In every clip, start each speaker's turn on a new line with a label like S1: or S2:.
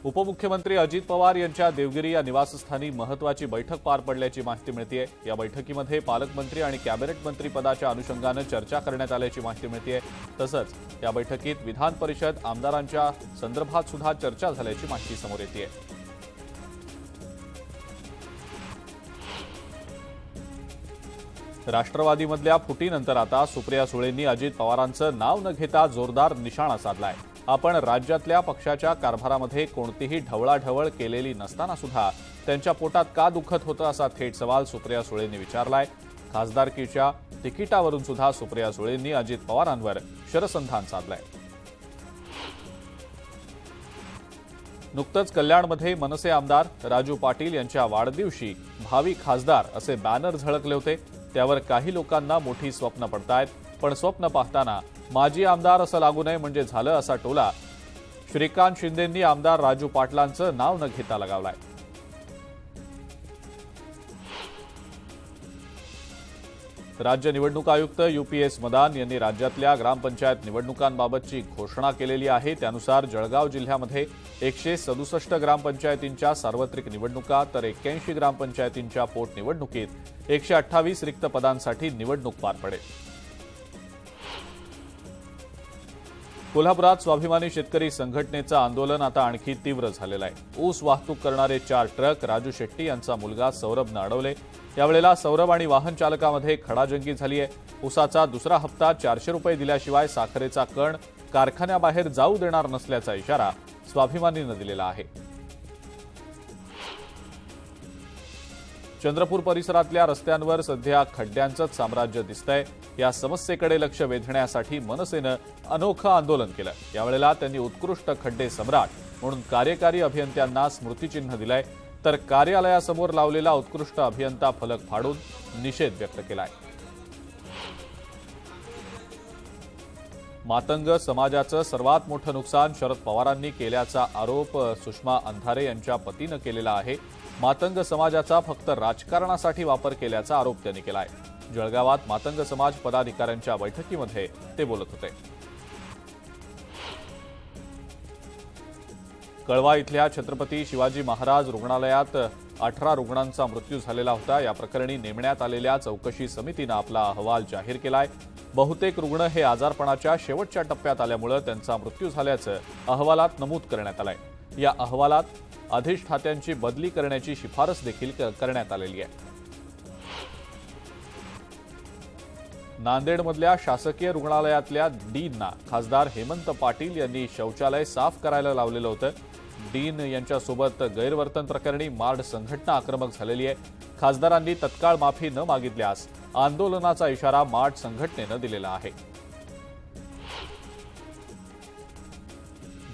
S1: उपमुख्यमंत्री अजित पवार यांच्या देवगिरी या निवासस्थानी महत्त्वाची बैठक पार पडल्याची माहिती मिळतेय। या बैठकीमध्ये पालकमंत्री आणि कॅबिनेट मंत्री पदाच्या अनुषंगाने चर्चा करण्यात आल्याची माहिती मिळतेय। तसंच या बैठकीत विधान परिषद आमदारांच्या संदर्भात सुद्धा चर्चा झाल्याची माहिती समोर येतेय। राष्ट्रवादीमधल्या फुटीनंतर आता सुप्रिया सुळेंनी अजित पवारांचं नाव न घेता जोरदार निशाणा साधलाय। आपण राज्यातल्या पक्षाच्या कारभारामध्ये कोणतीही ढवळाढवळ केलेली नसताना सुद्धा त्यांच्या पोटात का दुखत होतं असा थेट सवाल सुप्रिया सुळेंनी विचारलाय। खासदारकीच्या तिकिटावरून सुद्धा सुप्रिया सुळेंनी अजित पवारांवर शरसंधान साधलंय। नुकतंच कल्याणमध्ये मनसे आमदार राजू पाटील यांच्या वाढदिवशी भावी खासदार असे बॅनर झळकले होते। त्यावर काही लोकांना मोठी स्वप्न पडतायत, पण स्वप्न पाहताना माजी आमदार असं लागू नये म्हणजे झालं असा टोला श्रीकांत शिंदेंनी आमदार राजू पाटलांचं नाव न घेता लगावलाय। राज्य निवडणूक आयुक्त UPS मदान यांनी राज्यातल्या ग्रामपंचायत निवडणुकांबाबतची घोषणा केलेली आहे। त्यानुसार जळगाव जिल्ह्यामध्ये 167 ग्रामपंचायतींच्या सार्वत्रिक निवडणुका तर 81 ग्रामपंचायतींच्या पोटनिवडणुकीत 128 रिक्त पदांसाठी निवडणूक पार पडेल। कोल्हापुरात स्वाभिमानी शेतकरी संघटनेचं आंदोलन आता आणखी तीव्र झालेलं आहे। ऊस वाहतूक करणारे 4 ट्रक राजू शेट्टी यांचा मुलगा सौरभनं अडवले। यावेळेला सौरभ आणि वाहन चालकामध्ये खडाजंगी झाली आहे। ऊसाचा दुसरा हप्ता 400 रुपये दिल्याशिवाय साखरेचा कण कारखान्याबाहेर जाऊ देणार नसल्याचा इशारा स्वाभिमानीनं दिलेला आहे। चंद्रपूर परिसरातल्या रस्त्यांवर सध्या खड्ड्यांचंच साम्राज्य दिसतंय। या समस्येकडे लक्ष वेधण्यासाठी मनसेनं अनोखं आंदोलन केलं। यावेळेला त्यांनी उत्कृष्ट खड्डे सम्राट म्हणून कार्यकारी अभियंत्यांना स्मृतिचिन्ह दिलंय, तर कार्यालयासमोर लावलेला उत्कृष्ट अभियंता फलक फाडून निषेध व्यक्त केलाय। मातंग समाजाचं सर्वात मोठं नुकसान शरद पवारांनी केल्याचा आरोप सुषमा अंधारे यांच्या पतीनं केलेला आहे। मातंग समाजाचा फक्त राजकारणासाठी वापर केल्याचा आरोप त्यांनी केलाय। जळगावात मातंग समाज पदाधिकाऱ्यांच्या बैठकीमध्ये ते बोलत होते। कळवा इथल्या छत्रपती शिवाजी महाराज रुग्णालयात 18 रुग्णांचा मृत्यू झालेला होता। या प्रकरणी नेमण्यात आलेल्या चौकशी समितीनं आपला अहवाल जाहीर केलाय। बहुतेक रुग्ण हे आजारपणाच्या शेवटच्या टप्प्यात आल्यामुळे त्यांचा मृत्यू झाल्याचं अहवालात नमूद करण्यात आलंय। या अहवालात अधिष्ठात्यांची बदली करण्याची शिफारस देखील करण्यात आलेली आहे। नांदेडमधल्या शासकीय रुग्णालयातल्या डीनना खासदार हेमंत पाटील यांनी शौचालय साफ करायला लावलेलं होतं। डीन यांच्यासोबत गैरवर्तन प्रकरणी मार्ड संघटना आक्रमक झालेली आहे। खासदारांनी तत्काळ माफी न मागितल्यास आंदोलनाचा इशारा मार्ड संघटनेनं दिलेला आहे।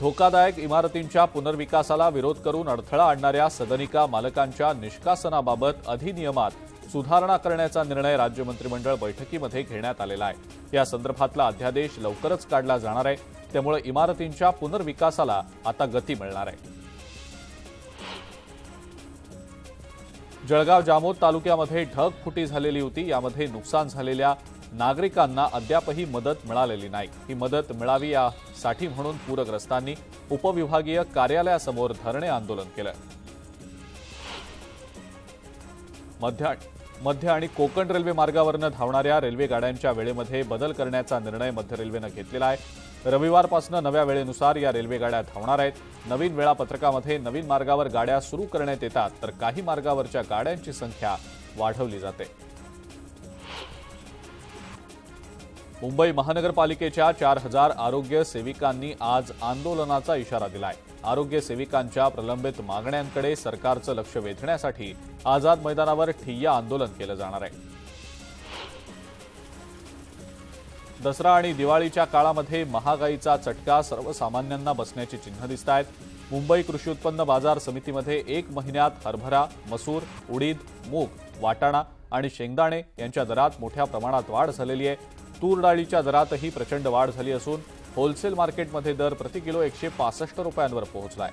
S1: धोकादायक इमारतींच्या पुनर्विकासाला विरोध करून अडथळा आणणाऱ्या सदनिका मालकांच्या निष्कासनाबाबत अधिनियमात सुधारणा करण्याचा निर्णय राज्य मंत्रिमंडळ बैठकीमध्ये घेण्यात आलेला आहे। या संदर्भातला अध्यादेश लवकरच काढला जाणार आहे, त्यामुळे इमारतींच्या पुनर्विकासाला आता गती मिळणार आहे। जळगाव जामोद तालुक्यामध्ये ढगफुटी झालेली होती। यामध्ये नुकसान झालेल्या नागरिकांना अद्यापही मदत मिळालेली नाही। ही मदत मिळावी यासाठी म्हणून पूरग्रस्तांनी उपविभागीय कार्यालयासमोर धरणे आंदोलन केलं। मध्य आणि कोकण रेल्वे मार्गावरनं धावणाऱ्या रेल्वे गाड्यांच्या वेळेमध्ये बदल करण्याचा निर्णय मध्य रेल्वेनं घेतलेला आहे। रविवारपासून नव्या वेळेनुसार या रेल्वे गाड्या धावणार आहेत। नवीन वेळापत्रकामध्ये नवीन मार्गावर गाड्या सुरू करण्यात येतात, तर काही मार्गावरच्या गाड्यांची संख्या वाढवली जाते। मुंबई महानगरपालिकेच्या 4000 आरोग्य सेविकांनी आज आंदोलनाचा इशारा दिलाय। आरोग्य सेविकांच्या प्रलंबित मागण्यांकडे सरकारचं लक्ष वेधण्यासाठी आझाद मैदानावर ठिय्या आंदोलन केलं जाणार आहे। दसरा आणि दिवाळीच्या काळामध्ये महागाईचा चटका सर्वसामान्यांना बसण्याची चिन्ह दिसतायत। मुंबई कृषी उत्पन्न बाजार समितीमध्ये 1 महिन्यात हरभरा, मसूर, उडीद, मूग, वाटाणा आणि शेंगदाणे यांच्या दरात मोठ्या प्रमाणात वाढ झालेली आहे। तूर डाळीच्या दरातही प्रचंड वाढ झाली असून होलसेल मार्केटमध्ये दर प्रति किलो 165 रुपयांवर पोहोचलाय।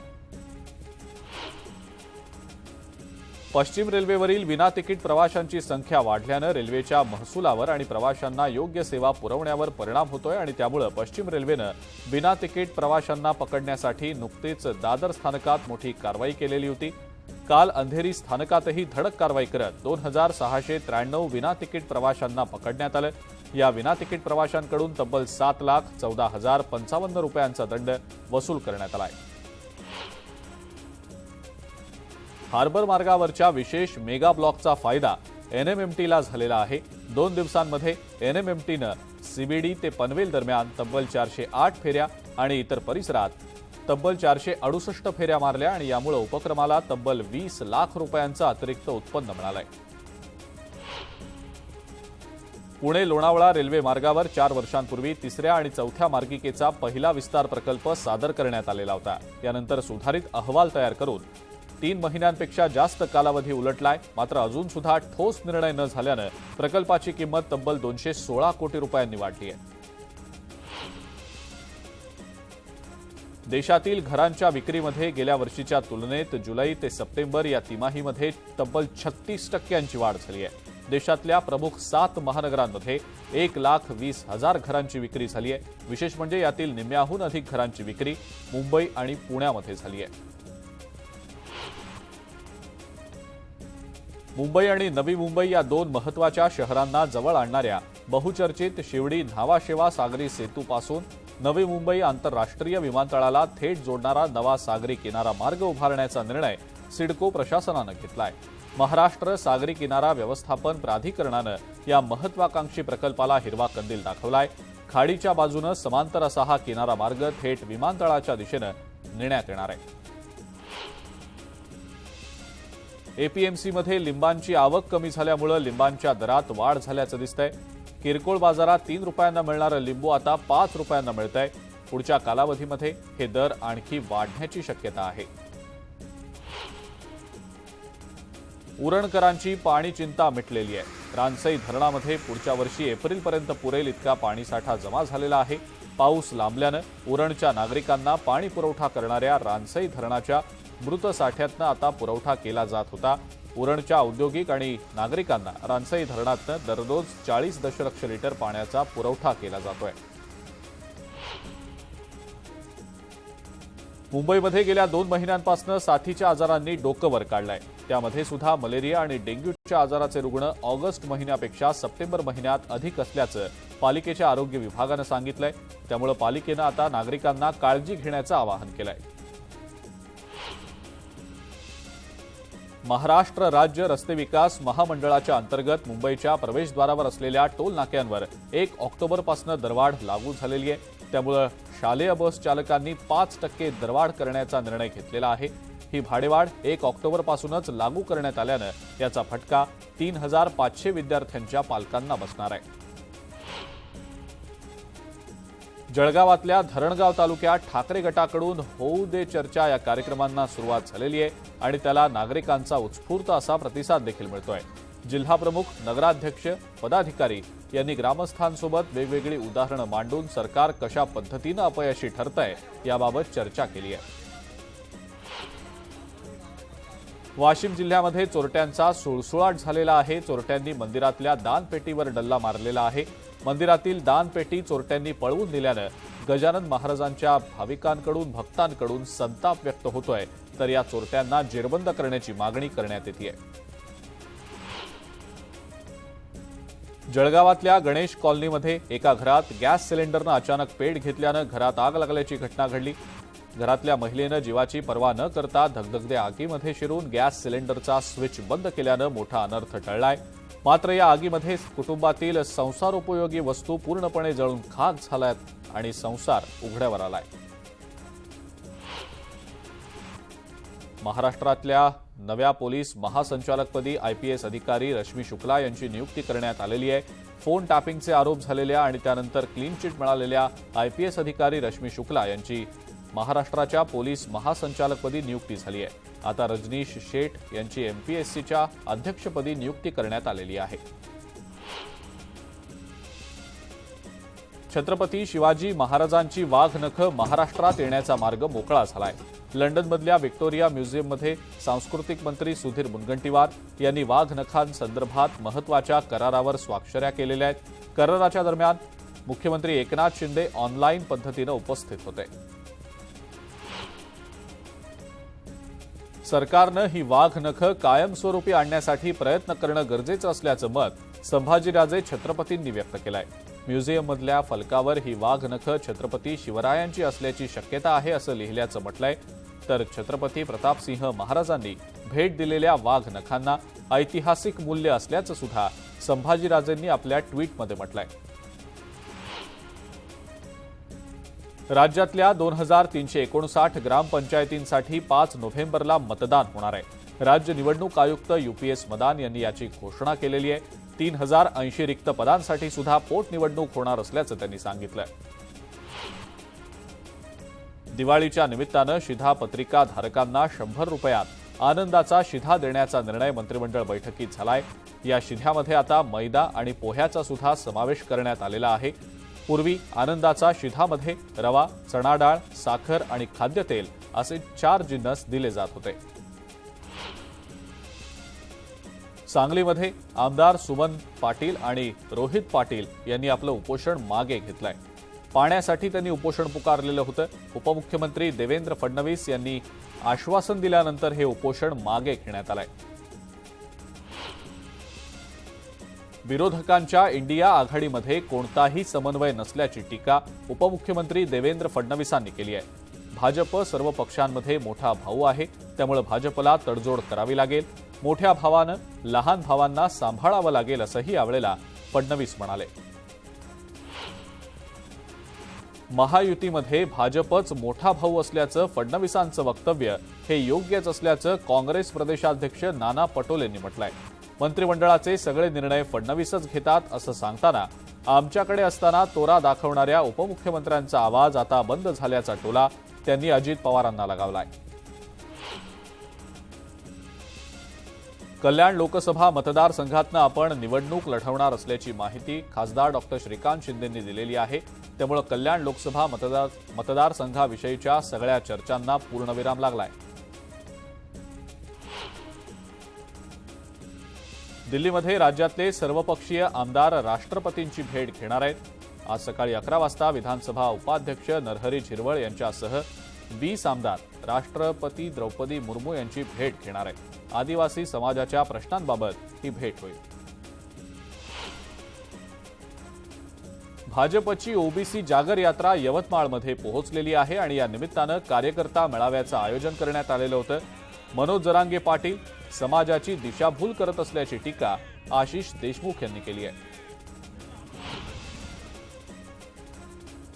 S1: पश्चिम रेल्वेवरील विना तिकीट प्रवाशांची संख्या वाढल्यानं रेल्वेच्या महसुलावर आणि प्रवाशांना योग्य सेवा पुरवण्यावर परिणाम होतोय आणि त्यामुळे पश्चिम रेल्वेनं विना तिकीट प्रवाशांना पकडण्यासाठी नुकतीच दादर स्थानकात मोठी कारवाई केलेली होती। काल अंधेरी स्थानकातही धडक कारवाई करत 2693 विना तिकीट प्रवाशांना पकडण्यात आलं। या विना तिकीट प्रवाशांकडून तब्बल 7,14,055 रुपयांचा दंड वसूल करण्यात आलाय। हार्बर मार्गावरच्या विशेष मेगा ब्लॉकचा फायदा एनएमएमटीला झालेला आहे। 2 दिवसांमध्ये एनएमएमटीनं सीबीडी ते पनवेल दरम्यान तब्बल 408 फेऱ्या आणि इतर परिसरात तब्बल 468 फेऱ्या मारल्या आणि यामुळे उपक्रमाला तब्बल 20 लाख रुपयांचं अतिरिक्त उत्पन्न मिळालंय। पुणे लोणावळा रेल्वे मार्गावर 4 वर्षांपूर्वी 3ऱ्या आणि 4थ्या मार्गिकेचा पहिला विस्तार प्रकल्प सादर करण्यात आलेला होता। यानंतर सुधारित अहवाल तयार करून 3 महिन्यांपेक्षा जास्त कालावधी उलटलाय। मात्र अजून सुद्धा ठोस निर्णय न झाल्यानं प्रकल्पाची किंमत तब्बल 216 कोटी रुपयांनी वाढली आहे। देशातील घरांच्या विक्रीमध्ये गेल्या वर्षीच्या तुलनेत जुलै ते सप्टेंबर या तिमाहीमध्ये तब्बल 36% वाढ झाली आहे। देशातल्या प्रमुख 7 महानगरांमध्ये 1,20,000 घरांची विक्री झाली आहे। विशेष म्हणजे यातील निम्म्याहून अधिक घरांची विक्री मुंबई आणि पुण्यामध्ये झाली आहे। मुंबई आणि नवी मुंबई या 2 महत्त्वाच्या शहरांना जवळ आणणाऱ्या बहुचर्चित शिवडी न्हावाशेवा सागरी सेतूपासून नवी मुंबई आंतरराष्ट्रीय विमानतळाला थेट जोडणारा नवा सागरी किनारा मार्ग उभारण्याचा निर्णय सिडको प्रशासनानं घेतलाय। महाराष्ट्र सागरी किनारा व्यवस्थापन प्राधिकरणानं या महत्त्वाकांक्षी प्रकल्पाला हिरवा कंदील दाखवलाय। खाडीच्या बाजूनं समांतर असा हा किनारा मार्ग थेट विमानतळाच्या दिशेनं नेण्यात येणार आहे। एपीएमसीमध्ये लिंबांची आवक कमी झाल्यामुळे लिंबांच्या दरात वाढ झाल्याचं दिसतंय। किरकोळ बाजारात 3 रुपयांना मिळणारं लिंबू आता 5 रुपयांना मिळतंय। पुढच्या कालावधीमध्ये हे दर आणखी वाढण्याची शक्यता आहे। उरणकरांची पाणी चिंता मिटलेली आहे। रानसई धरणामध्ये पुढच्या वर्षी एप्रिलपर्यंत पुरेल इतका पाणीसाठा जमा झालेला आहे। पाऊस लांबल्यानं उरणच्या नागरिकांना पाणी पुरवठा करणाऱ्या रानसई धरणाच्या मृत साठ्यातनं आता पुरवठा केला जात होता। उरणच्या औद्योगिक आणि नागरिकांना रानसई धरणातनं दररोज 40 दशलक्ष लिटर पाण्याचा पुरवठा केला जातोय। मुंबईमध्ये गेल्या 2 महिन्यांपासून साथीच्या आजारांनी डोकं वर काढलंय। त्यामध्ये सुद्धा मलेरिया आणि डेंग्यूच्या आजाराचे रुग्ण ऑगस्ट महिन्यापेक्षा सप्टेंबर महिन्यात अधिक असल्याचं पालिकेच्या आरोग्य विभागानं सांगितलंय। त्यामुळे पालिकेनं आता नागरिकांना काळजी घेण्याचं आवाहन केलंय। महाराष्ट्र राज्य रस्ते विकास महामंडळाच्या अंतर्गत मुंबईच्या प्रवेशद्वारावर असलेल्या टोल नाक्यांवर 1 ऑक्टोबरपासून दरवाढ लागू झालेली आहे। त्यामुळे शालेय बस चालकांनी 5% दरवाढ करण्याचा निर्णय घेतलेला आहे। ही भाडेवाढ 1 ऑक्टोबरपासूनच लागू करण्यात आल्यानं याचा फटका 3,500 विद्यार्थ्यांच्या पालकांना बसणार आहे। जळगावातल्या धरणगाव तालुक्यात ठाकरे गटाकडून होऊ दे चर्चा या कार्यक्रमांना सुरुवात झालेली आहे आणि त्याला नागरिकांचा उत्स्फूर्त असा प्रतिसाद देखील मिळतोय। जिल्हाप्रमुख, नगराध्यक्ष, पदाधिकारी यांनी ग्रामस्थांसोबत वेगवेगळी उदाहरणं मांडून सरकार कशा पद्धतीनं अपयशी ठरतंय याबाबत चर्चा केली आहे। वाशिम जिल्ह्यामध्ये चोरट्यांचा सुळसुळाट झालेला आहे। चोरट्यांनी मंदिरातल्या दानपेटीवर डल्ला मारलेला आहे। मंदिरातील दानपेटी चोरट्यांनी पळवून दिल्यानं गजानन महाराजांच्या भाविकांकडून भक्तांकडून संताप व्यक्त होतोय। तर या चोरट्यांना जेरबंद करण्याची मागणी करण्यात येते। जळगावातल्या गणेश कॉलनीमध्ये एका घरात गॅस सिलेंडरनं अचानक पेट घेतल्यानं घरात आग लागल्याची घटना घडली। घरातल्या महिलेनं जीवाची पर्वा न करता धगधगत्या आगीमध्ये शिरून गॅस सिलेंडरचा स्विच बंद केल्यानं मोठा अनर्थ टळलाय। मात्र या आगीमध्ये कुटुंबातील संसारोपयोगी वस्तू पूर्णपणे जळून खाक झाल्यात आणि संसार उघड्यावर आलाय। महाराष्ट्रातल्या नव्या पोलीस महासंचालकपदी आयपीएस अधिकारी रश्मी शुक्ला यांची नियुक्ती करण्यात आलेली आहे। फोन टॅपिंगचे आरोप झालेल्या आणि त्यानंतर क्लीन चिट मिळालेल्या आयपीएस अधिकारी रश्मी शुक्ला यांची महाराष्ट्राच्या पोलीस महासंचालकपदी नियुक्ती झाली आहे। आता रजनीश शेठ यांची एमपीएससीच्या अध्यक्षपदी नियुक्ती करण्यात आलेली आहे। छत्रपती शिवाजी महाराजांची वाघनखं महाराष्ट्रात येण्याचा मार्ग मोकळा झालाय। लंडनमधल्या व्हिक्टोरिया म्युझियममध्ये सांस्कृतिक मंत्री सुधीर मुनगंटीवार यांनी वाघ नखांसंदर्भात महत्त्वाच्या करारावर स्वाक्षऱ्या केलेल्या आहेत। कराराच्या दरम्यान मुख्यमंत्री एकनाथ शिंदे ऑनलाईन पद्धतीने उपस्थित होते। सरकारनं ही वाघ नखं कायमस्वरूपी आणण्यासाठी प्रयत्न करणं गरजेचं असल्याचं मत संभाजीराजे छत्रपतींनी व्यक्त केलंय। म्युझियममधल्या फलकावर ही वाघ नखं छत्रपती शिवरायांची असल्याची शक्यता आहे असं लिहिल्याचं म्हटलंय। तर छत्रपती प्रतापसिंह महाराजांनी भेट दिलेल्या वाघ नखांना ऐतिहासिक मूल्य असल्याचं सुद्धा संभाजीराजेंनी आपल्या ट्विटमध्ये म्हटलंय। राज्यातल्या 2359 ग्रामपंचायतींसाठी 5 नोव्हेंबरला मतदान होणार आहे। राज्य निवडणूक आयुक्त UPS मदान यांनी याची घोषणा केलेली आहे। 3080 रिक्त पदांसाठी सुद्धा पोटनिवडणूक होणार असल्याचं त्यांनी सांगितलं। दिवाळीच्या निमित्तानं शिधापत्रिका धारकांना 100 रुपयात आनंदाचा शिधा देण्याचा निर्णय मंत्रिमंडळ बैठकीत झालाय। या शिध्यामध्ये आता मैदा आणि पोह्याचा सुद्धा समावेश करण्यात आलेला आहे। पूर्वी आनंदाचा शिधामध्ये रवा, चणा डाळ, साखर आणि खाद्यतेल असे 4 जिन्नस दिले जात होते। सांगलीमध्ये आमदार सुमन पाटील आणि रोहित पाटील यांनी आपलं उपोषण मागे घेतलंय। पाण्यासाठी त्यांनी उपोषण पुकारलेलं होतं। उपमुख्यमंत्री देवेंद्र फडणवीस यांनी आश्वासन दिल्यानंतर हे उपोषण मागे घेण्यात आलंय। विरोधकांच्या इंडिया आघाडीमध्ये कोणताही समन्वय नसल्याची टीका उपमुख्यमंत्री देवेंद्र फडणवीसांनी केली आहे। भाजप सर्व पक्षांमध्ये मोठा भाऊ आहे, त्यामुळे भाजपला तडजोड करावी लागेल। मोठ्या भावानं लहान भावांना सांभाळावं लागेल असंही यावेळेला फडणवीस म्हणाले। महायुतीमध्ये भाजपच मोठा भाऊ असल्याचं फडणवीसांचं वक्तव्य हे योग्यच असल्याचं काँग्रेस प्रदेशाध्यक्ष नाना पटोलेंनी म्हटलंय। मंत्रिमंडळाचे सगळे निर्णय फडणवीसच घेतात असं सांगताना आमच्याकडे असताना तोरा दाखवणाऱ्या उपमुख्यमंत्र्यांचा आवाज आता बंद झाल्याचा टोला त्यांनी अजित पवारांना लगावलाय। कल्याण लोकसभा मतदारसंघातनं आपण निवडणूक लढवणार असल्याची माहिती खासदार डॉ. श्रीकांत शिंदेंनी दिलेली आहे। त्यामुळे कल्याण लोकसभा मतदारसंघाविषयीच्या सगळ्या चर्चांना पूर्णविराम लागलाय। दिल्लीमध्ये राज्यातले सर्वपक्षीय आमदार राष्ट्रपतींची भेट घेणार आहेत। आज सकाळी 11 वाजता विधानसभा उपाध्यक्ष नरहरी झिरवळ यांच्यासह 20 आमदार राष्ट्रपती द्रौपदी मुर्मू यांची भेट घेणार आहेत। आदिवासी समाजाच्या प्रश्नांबाबत ही भेट होईल। भाजपची ओबीसी जागर यात्रा यवतमाळमध्ये पोहोचलेली आहे आणि या निमित्तानं कार्यकर्ता मेळाव्याचं आयोजन करण्यात आलेलं होतं। मनोज जरांगे पाटील समाजाची दिशाभूल करत असल्याची टीका आशिष देशमुख यांनी केली आहे।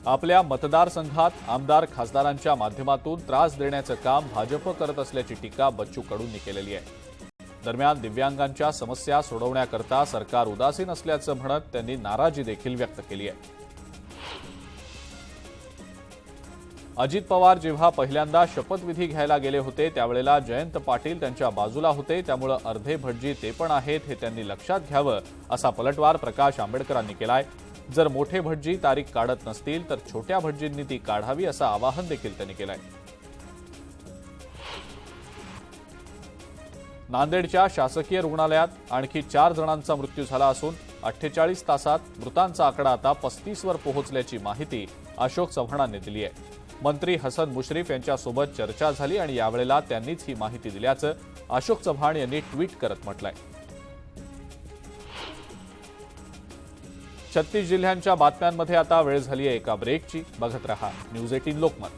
S1: आपल्या मतदारसंघात आमदार खासदारांच्या माध्यमातून त्रास देण्याचं काम भाजप करत असल्याची टीका बच्चू कडूंनी केलेली आहे। दरम्यान दिव्यांगांच्या समस्या सोडवण्याकरता सरकार उदासीन असल्याचं म्हणत त्यांनी नाराजी देखील व्यक्त केली आहे। अजित पवार जेव्हा पहिल्यांदा शपथविधी घ्यायला गेले होते त्यावेळेला जयंत पाटील त्यांच्या बाजूला होते, त्यामुळे अर्धे भटजी ते पण आहेत हे त्यांनी लक्षात घ्यावं असा पलटवार प्रकाश आंबेडकरांनी केलाय। जर मोठे भटजी तारीख काढत नसतील तर छोट्या भटजींनी ती काढावी असं आवाहन देखील त्यांनी केलंय। नांदेडच्या शासकीय रुग्णालयात आणखी 4 जणांचा मृत्यू झाला असून 48 तासात मृतांचा आकडा आता 35 वर पोहोचल्याची माहिती अशोक चव्हाणांनी दिली आहे। मंत्री हसन मुश्रीफ यांच्यासोबत चर्चा झाली आणि यावेळेला त्यांनीच ही माहिती दिल्याचं अशोक चव्हाण यांनी ट्विट करत म्हटलंय। 36 जिल्ह्यांच्या बातम्यांमध्ये आता वेळ झाली आहे एका ब्रेकची। बघत रहा न्यूज 18 लोकमत।